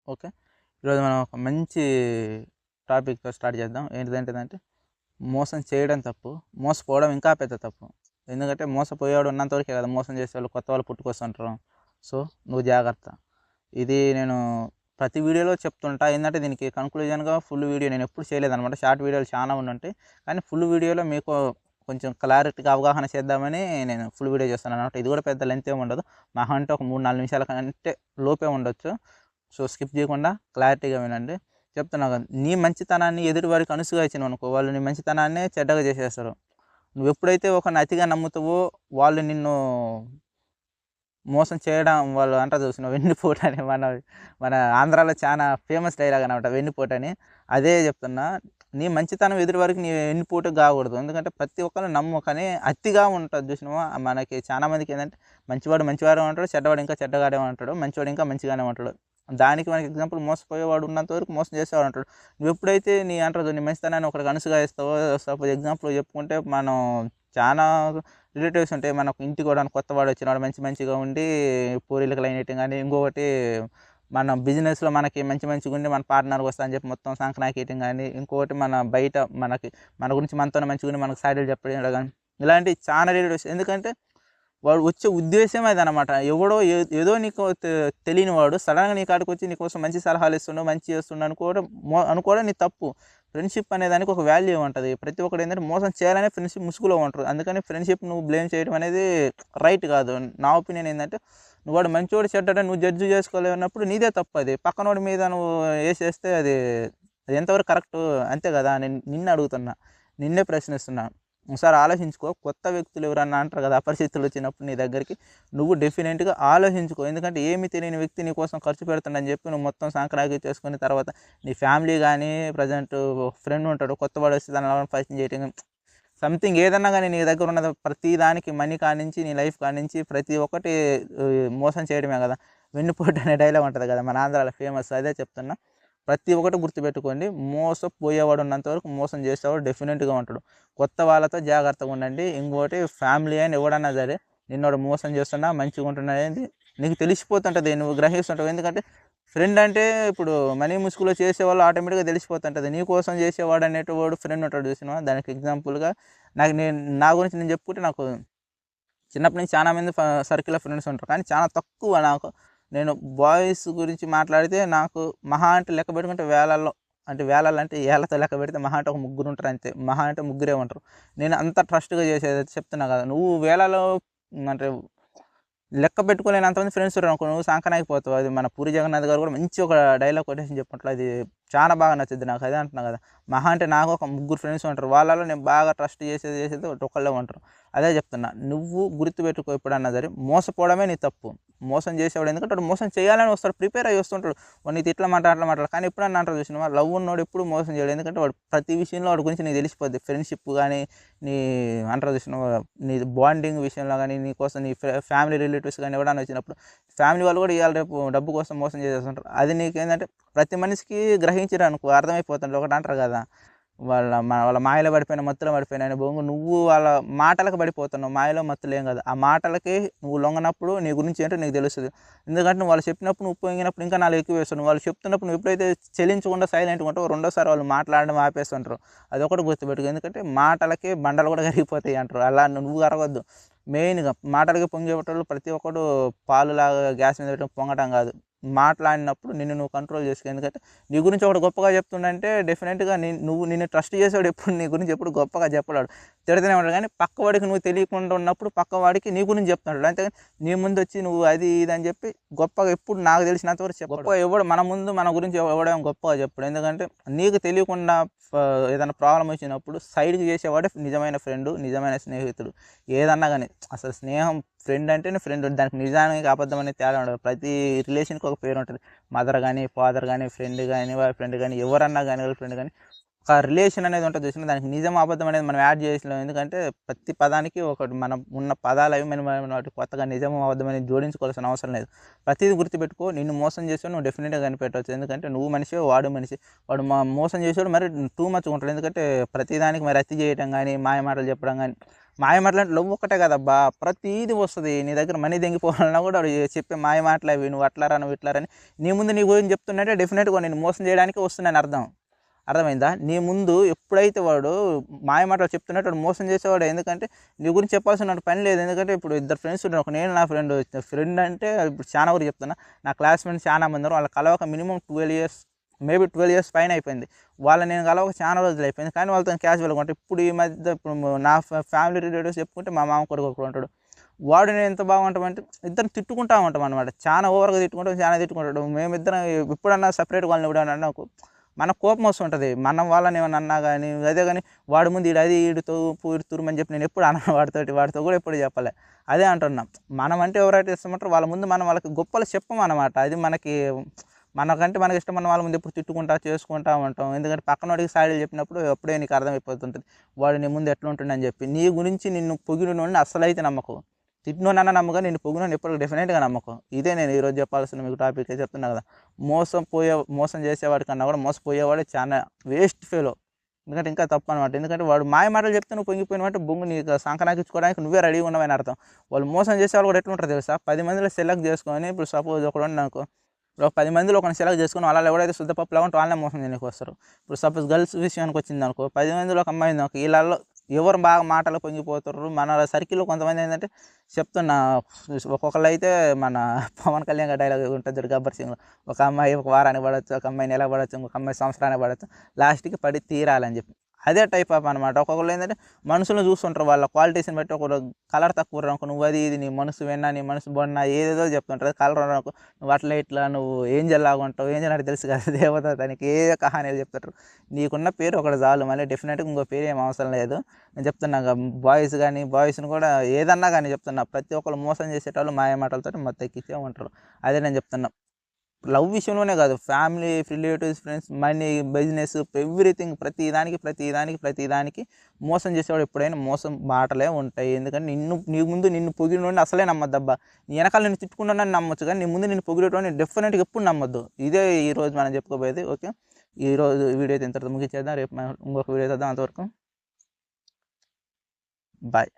Okay. ఈరోజు మనం ఒక మంచి టాపిక్‌తో స్టార్ట్ చేద్దాం. ఏంటిదంటే మోసం చేయడం తప్పు. మోసపోవడం ఇంకా పెద్ద తప్పు. ఎందుకంటే మోసపోయేవాడు ఉన్నంత వరకే కదా మోసం చేసేవాళ్ళు కొత్త వాళ్ళు పుట్టుకొస్తుంటారు. సో, నువ్వు జాగ్రత్త. ఇది నేను ప్రతి వీడియోలో చెప్తుంటా. ఏందంటే దీనికి కంక్లూజన్‌గా ఫుల్ వీడియో నేనెప్పుడు చేయలేదనమాట. షార్ట్ వీడియోలు చాలా ఉండుంటాయి. కానీ ఫుల్ వీడియోలో మీకు కొంచెం క్లారిటీగా అవగాహన చేద్దామని నేను ఫుల్ వీడియో చేస్తున్నాననమాట. ఇది కూడా పెద్ద లెంత్ ఏమి ఉండదు. మహా అంటే ఒక 3, 4 నిమిషాల కంటే లోపే ఉండొచ్చు. సో, స్కిప్ చేయకుండా క్లారిటీగా వినండి. చెప్తున్నా కదా! నీ మంచితనాన్ని ఎదుటి వారికి అణుసుగా ఇచ్చినావనుకో, వాళ్ళు నీ మంచితనాన్నే చెడ్డగా చేసేస్తారు. నువ్వెప్పుడైతే ఒకరిని అతిగా నమ్ముతావో, వాళ్ళు నిన్ను మోసం చేయడం వాళ్ళు అంటారు చూసినావా వెన్నుపోటని మన ఆంధ్రాలో చానా ఫేమస్ డైలాగ్ అనమాట వెన్నుపోటని. అదే చెప్తున్నా. నీ మంచితనం ఎదుటి వారికి నీ వెన్నుపోటు కాకూడదు. ఎందుకంటే ప్రతి ఒక్కరిని నమ్ము కానీ అతిగా ఉంటది చూసినావా మనకి చాలా మందికి ఏందంటే మంచివాడు మంచివాడే ఉంటాడు. చెడ్డవాడు ఇంకా చెడ్డగానే ఉంటాడు. మంచివాడు ఇంకా మంచిగానే ఉంటాడు. దానికి మనకి ఎగ్జాంపుల్ మోసపోయేవాడు ఉన్నంత వరకు మోసం చేసేవాడు ఉంటాడు. నువ్వెప్పుడైతే నీ అంటారు నీ మంచితనాన్ని ఒకడికి అణుసుగా ఇస్తావో సపోజ్ ఎగ్జాంపుల్ చెప్పుకుంటే మనం చానా రిలేటివ్స్ ఉంటాయి. మనకు ఇంటికి కూడా కొత్తవాడు వచ్చినవాడు మంచి మంచిగా ఉండి పూరీలకు లైన్ ఏయటం గానీ, ఇంకొకటి మన బిజినెస్‌లో మనకి మంచి మంచిగుండి మన పార్ట్నర్‌కి వస్తా అని చెప్పి మొత్తం సంకనాకేయటం గానీ, ఇంకొకటి మన బయట మన గురించి మనతోనే మంచిగుండి మనకు సాడీలు చెప్పడం గానీ, ఇలాంటివి చాలా రిలేటివ్స్ ఎందుకంటే వాడు వచ్చే ఉద్దేశ్యమే అదనమాట. ఎవడో ఏదో నీకు తెలియని వాడు సడెన్‌గా నీ కాడికొచ్చి నీకోసం మంచి సలహాలు ఇస్తుండు, మంచి చేస్తుండు అనుకోవడం నీ తప్పు. ఫ్రెండ్‌షిప్ అనే దానికి ఒక వాల్యూ ఉంటది. ప్రతి ఒక్కడు ఏందంటే మోసం చేయాలనే ఫ్రెండ్‌షిప్ ముసుగులో ఉంటారు. అందుకని ఫ్రెండ్‌షిప్ నువ్వు బ్లేమ్ చేయడం అనేది రైట్ కాదు. నా ఒపీనియన్ ఏందంటే వాడు మంచోడు, చెడ్డోడు నువ్వు జడ్జ్ చేసుకోలేనప్పుడు నీదే తప్పది. పక్కనోడి మీద నువ్వు ఏసేస్తే అది ఎంతవరకు కరెక్టు అంతే కదా! నేను నిన్ను అడుగుతున్నా. నిన్నే ప్రశ్నిస్తున్నా. ఒకసారి ఆలోచించుకో. కొత్త వ్యక్తులు ఎవరన్నా అంటారు కదా! అపరిచితులు వచ్చినప్పుడు నీ దగ్గరికి నువ్వు డెఫినెట్‌గా ఆలోచించుకో. ఎందుకంటే ఏమి తెలియని వ్యక్తి నీ కోసం ఖర్చు పెడుతుండని చెప్పి నువ్వు మొత్తం సంకనాకిచ్చేసుకొని తర్వాత నీ ఫ్యామిలీ గానీ, ప్రెజెంట్ ఫ్రెండ్ ఉంటాడు. కొత్తవాడొస్తే దాన్ని అలా పరిచయం చేయటం సంథింగ్ ఏదన్నా గానీ నీ దగ్గర ఉన్నది ప్రతి దానికి మనీ కానించి, నీ లైఫ్ కానించి ప్రతి ఒక్కటి మోసం చేయడమే గదా! వెన్నుపోటు అనే డైలాగ్ ఉంటది గదా! మన ఆంధ్రాలో ఫేమస్ అదే చెప్తున్నా. ప్రతి ఒక్కటి గుర్తుపెట్టుకోండి. మోసపోయేవాడు ఉన్నంత వరకు మోసం చేసేవాడు డెఫినెట్‌గా ఉంటాడు. కొత్త వాళ్ళతో జాగ్రత్తగా ఉండండి. ఇంకోటి ఫ్యామిలీ అయినా ఎవడన్నా సరే నిన్నోడు మోసం చేస్తున్నా, మంచిగుంటున్నాడనేది నీకు తెలిసిపోతుంటది. నువ్వు గ్రహిస్తుంటావు. ఎందుకంటే ఫ్రెండ్ అంటే ఇప్పుడు మనీ ముసుగులో చేసేవాళ్ళు ఆటోమేటిక్‌గా తెలిసిపోతుంటది. నీ కోసం చేసేవాడు అనేటోడు ఫ్రెండ్ ఉంటాడు చూసినావా? దానికి ఎగ్జాంపుల్‌గా నా గురించి నేను చెప్పుకుంటే నాకు చిన్నప్పటి నుంచి చాలా మంది సర్కిల్ ఫ్రెండ్స్ ఉంటారు. కానీ చాలా తక్కువ నాకు నేను బాయ్స్ గురించి మాట్లాడితే నాకు మహా అంటే లెక్క పెట్టుకుంటే వేలల్లో అంటే వేలల్లో అంటే ఏళ్ళతో లెక్క పెడితే మహా అంటే ఒక ముగ్గురు ఉంటారు అంతే. మహా అంటే ముగ్గురే ఉంటారు. నేను అంత ట్రస్ట్‌గా చేసేదైతే చెప్తున్నా కదా! నువ్వు వేలలో అంటే లెక్క పెట్టుకోలేనంతమంది ఫ్రెండ్స్ ఉన్నారనుకో నువ్వు సంకనాకిపోతావు. అది మన పూరి జగన్నాథ్ గారు కూడా మంచి ఒక డైలాగ్ కొటేషన్ చెప్పినట్లు అది చాలా బాగా నచ్చుద్ది నాకు. అదే అంటున్నా కదా! మహా అంటే నాకు ఒక ముగ్గురు ఫ్రెండ్స్ ఉంటారు. వాళ్ళలో నేను బాగా ట్రస్ట్ చేసేది ఒకళ్ళే ఉంటారు. అదే చెప్తున్నా. నువ్వు గుర్తుపెట్టుకో ఎప్పుడన్నా సరే మోసపోవడమే నీ తప్పు. మోసం చేసేవాడు ఎందుకంటే వాడు మోసం చేయాలని వస్తాడు. ప్రిపేర్ అయ్యి వస్తుంటాడు. వాడు నీతో ఇట్లా మాట్లాడు, అట్లా మాట్లాడు. కానీ ఎప్పుడన్నా అంటారు చూసినావా? లవ్ ఉన్నోడు ఎప్పుడు మోసం చేయడు. ఎందుకంటే వాడు ప్రతి విషయంలో వాడి గురించి నీకు తెలిసిపోద్ది. ఫ్రెండ్‌షిప్ గాని, నీ అంటారు చూసినావా? నీ బాండింగ్ విషయంలో గాని, నీ కోసం నీ ఫ్యామిలీ రిలేటివ్స్ గాని ఎవడన్నా వచ్చినప్పుడు ఫ్యామిలీ వాళ్ళు కూడా ఇయాల రేపు డబ్బు కోసం మోసం చేసేస్తుంటారు. అది నీకేందంటే ప్రతి మనిషికి గ్రహించరనుకో అర్థమైపోతుంటది. ఒకటి అంటారు కదా! వాళ్ళ మాయలో పడిపోయిన, మత్తులో పడిపోయిన అనే బొంగు నువ్వు వాళ్ళ మాటలకు పడిపోతున్నావు. మాయలో, మత్తులో ఏం కాదు. ఆ మాటలకి నువ్వు లొంగనప్పుడు నీ గురించి ఏంటో నీకు తెలుస్తది. ఎందుకంటే నువ్వు వాళ్ళు చెప్పినప్పుడు నువ్వు పొంగినప్పుడు ఇంకా 4 ఎక్కువ వేస్తావు. వాళ్ళు చెప్తున్నప్పుడు నువ్వు ఎప్పుడైతే చెలించకుండా సైలెంట్‌గా ఉంటావో రెండోసారి వాళ్ళు మాట్లాడడం ఆపేస్తుంటారు. అదొకటి గుర్తుపెట్టుకో. ఎందుకంటే మాటలకి బండలు కూడా కరిగిపోతాయి అంటారు. అలా నువ్వు కరగొద్దు. మెయిన్‌గా మాటలకి పొంగేటోళ్ళు ప్రతి ఒక్కడు పాలులాగా గ్యాస్ మీద పెట్టుకొని పొంగటం కాదు. మాట్లాడినప్పుడు నిన్ను నువ్వు కంట్రోల్ చేసుకో. ఎందుకంటే నీ గురించి ఒకడు గొప్పగా చెప్తుండంటే డెఫినెట్‌గా నువ్వు నిన్ను ట్రస్ట్ చేసేవాడు ఎప్పుడు నీ గురించి ఎప్పుడు గొప్పగా చెప్పడు ఆడు. తిడతనే ఉంటాడు కానీ పక్కవాడికి నువ్వు తెలియకుండా ఉన్నప్పుడు పక్కవాడికి నీ గురించి చెప్తుంటాడు. అంతేగాని నీ ముందొచ్చి నువ్వు అది ఇది అని చెప్పి గొప్పగా ఎప్పుడు నాకు తెలిసినంత వరకు చెప్పడు. గొప్పగా ఎవడు మన ముందు మన గురించి ఎవడేం గొప్పగా చెప్పడు. ఎందుకంటే నీకు తెలియకుండా ఏదైనా ప్రాబ్లమ్ వచ్చినప్పుడు సైడ్‌కి చేసేవాడే నిజమైన ఫ్రెండు, నిజమైన స్నేహితుడు. ఏదన్నా గాని అసలు స్నేహం ఫ్రెండ్ అంటేనే ఫ్రెండ్. దానికి నిజానికి అబద్ధం అనేది తేడా ఉండదు. ప్రతి రిలేషన్‌కి ఒక పేరు ఉంటది. మదర్ గాని, ఫాదర్ గాని, ఫ్రెండ్ గాని, వైఫ్ ఫ్రెండ్ గాని, ఎవరన్నా గాని గర్ల్ ఫ్రెండ్ గాని ఒక రిలేషన్ అనేది ఉంటుంది చూసినా దానికి నిజం అబద్ధం అనేది మనం యాడ్ చేసలేం. ఎందుకంటే ప్రతి పదానికి ఒకటి మనం ఉన్న పదాలు అవి మనం వాటి కొత్తగా నిజం అబద్ధం అనేది జోడించుకోవాల్సిన అవసరం లేదు. ప్రతిదీ గుర్తుపెట్టుకో, నిన్ను మోసం చేసావు నువ్వు డెఫినెట్గా కనిపెట్టవచ్చు. ఎందుకంటే నువ్వు మనిషి వాడు మనిషి. వాడు మోసం చేసాడు మరి టూ మచ్గా ఉంటాడు. ఎందుకంటే ప్రతిదానికి మరి అతి చేయటం కానీ మాయ మాటలు చెప్పడం కానీ, మాయ మాటలు అంటే లవ్ ఒక్కటే కదబ్బా, ప్రతిదీ వస్తుంది. నీ దగ్గర మనీ దెంగిపోవాలన్నా కూడా వాడు చెప్పే మాయ మాటలు అవి, నువ్వు అట్లారా నువ్వు ఇట్లారని నీ ముందు నీ గురించి చెప్తున్నట్టే డెఫినెట్గా నేను మోసం చేయడానికి వస్తున్నాను అర్థం. అర్థమైందా? నీ ముందు ఎప్పుడైతే వాడు మాయ మాటలు చెప్తున్నట్టు వాడు మోసం చేసేవాడు. ఎందుకంటే నీ గురించి చెప్పాల్సిన పని లేదు. ఎందుకంటే ఇప్పుడు ఇద్దరు ఫ్రెండ్స్ ఉన్నారు. ఒక నేను నా ఫ్రెండ్ అంటే ఇప్పుడు చాలా వరకు చెప్తున్నా, నా క్లాస్మేట్స్ చాలా మంది ఉన్నారు. వాళ్ళ కలవక మినిమం 12 ఇయర్స్, మేబీ 12 ఇయర్స్ పైన అయిపోయింది. వాళ్ళని నేను కలవక చాలా రోజులు అయిపోయింది. కానీ వాళ్ళతో క్యాజువల్గా ఉంటాయి. ఇప్పుడు ఈ మధ్య ఇప్పుడు నా ఫ్యామిలీ రిలేటివ్స్ చెప్పుకుంటే మా మామ కొడుకు ఒకడు ఉంటాడు. వాడు నేను ఎంత బాగుంటామంటే ఇద్దరు తిట్టుకుంటా ఉంటాం అనమాట. చాలా ఓవర్గా తిట్టుకుంటాం, చాలా తిట్టుకుంటాడు. మేమిద్దరం ఎప్పుడన్నా సపరేట్గా వాళ్ళని ఎప్పుడన్నా నాకు మనకు కోపం వస్తుంటుంది. మనం వాళ్ళని ఏమన్నా అన్నా కానీ అదే. కానీ వాడి ముందు ఈడు అది ఈడుతో పూరి తురుమని చెప్పి నేను ఎప్పుడు అన్న వాడితో కూడా ఎప్పుడు చెప్పలే. అదే అంటున్నాం, మనం అంటే ఎవరైతే ఇష్టమంటారో వాళ్ళ ముందు మనం వాళ్ళకి గొప్పలు చెప్పమన్నమాట. అది మనకంటే మనకి ఇష్టం మన వాళ్ళ ముందు ఎప్పుడు తిట్టుకుంటా చేసుకుంటా ఉంటాం. ఎందుకంటే పక్కన వాడికి సాడీలు చెప్పినప్పుడు అప్పుడే నీకు అర్థమైపోతుంటుంది వాడు నీ ముందు ఎట్లా ఉంటుందని చెప్పి. నీ గురించి నిన్ను పొగిడినోడిని అస్సలైతే నమ్మకు. తిట్టినోనన్నా నమ్మకం, నేను పొగిడినోడిని ఎప్పుడు డెఫినెట్గా నమ్మకం. ఇదే నేను ఈరోజు చెప్పాల్సిన మీకు టాపిక్ చెప్తున్నా కదా. మోసం చేసేవాడి కన్నా కూడా మోసపోయేవాడే చాలా వేస్ట్ ఫెలో. ఎందుకంటే ఇంకా తప్పు అనమాట. ఎందుకంటే వాడు మాయ మాటలు చెప్తే నువ్వు పొంగిపోయినట్టు బొంగు నీకు సంకనాకించుకోవడానికి నువ్వే రెడీగా ఉన్నావని అర్థం. వాళ్ళు మోసం చేసేవాళ్ళు కూడా ఎట్లుంటారు తెలుసా, 10 మందిలో సెలెక్ట్ చేసుకొని, ఇప్పుడు సపోజ్ ఒకడు అనుకో, ఒక 10 మందిలో ఒకరిని సెలెక్ట్ చేసుకొని వాళ్ళలో ఎవడైతే శుద్ధ పప్పులా ఉంటే వాళ్ళనే మోసం చేయడానికి వస్తారు. ఇప్పుడు సపోజ్ గర్ల్స్ విషయానికి వచ్చింది అనుకో, 10 మందిలో ఒక అమ్మాయి ఉంది అనుకో, వీళ్ళల్లో ఎవరు బాగా మాటలు పొంగిపోతారు. మన సర్కిల్లో కొంతమంది ఏంటంటే చెప్తున్నా, ఒక్కొక్కళ్ళు అయితే మన పవన్ కళ్యాణ్ డైలాగ్ ఉంటుంది చూడు గబ్బర్ సింగ్లో, ఒక అమ్మాయి ఒక వారానికి పడవచ్చు, ఒక అమ్మాయి నెల పడవచ్చు, ఇంకొక అమ్మాయి సంవత్సరానికి పడవచ్చు, లాస్ట్కి పడి తీరాలని చెప్పి. అదే టైప్ ఆఫ్ అనమాట. ఒక్కొక్కళ్ళు ఏంటంటే మనుషులను చూస్తుంటారు, వాళ్ళ క్వాలిటీస్ని బట్టి. ఒకరు కలర్ తక్కువ అనుకో, నువ్వు అది ఇది నీ మనసు వెన్నా నీ మనసు బొన్నా ఏదేదో చెప్తుంటారు. కలర్ అనుకో, నువ్వు అట్లా ఇట్లా నువ్వు ఏంజల్ లాగా ఉంటావు, ఏంజల్ అంటే తెలుసు కదా దేవత, దానికి ఏ కహానీలు చెప్తారు. నీకున్న పేరు ఒకటి చాలు, మళ్ళీ డెఫినెట్గా ఇంకో పేరు ఏం అవసరం లేదు. నేను చెప్తున్నా బాయ్స్ని కూడా ఏదన్నా కానీ చెప్తున్నా, ప్రతి ఒక్కరు మోసం చేసేటోళ్ళు మాయ మాటలతో మొత్తం ఎక్కించే ఉంటారు. అదే నేను చెప్తున్నా. లవ్ విషయంలోనే కాదు, family, relatives, friends, money, business, everything, ప్రతిదానికి మోసం చేసేవాడు ఎప్పుడైనా మోసం మాటలే ఉంటాయి. ఎందుకంటే నీ ముందు నిన్ను పొగిడినోడిని అసలే నమ్మద్దబ్బా. నీ వెనకాల నిన్ను తిట్టుకున్నానని నమ్మొచ్చు, కానీ నీ ముందు నిన్ను పొగిడేటోడిని డెఫినెట్గా ఎప్పుడు నమ్మొద్దు. ఇదే ఈరోజు మనం చెప్పుకోబోయేది. ఓకే, ఈరోజు వీడియో అయితే ఇంతటితో ముగించేద్దాం. రేపు మనం ఇంకొక వీడియో చేద్దాం. అంతవరకు బాయ్.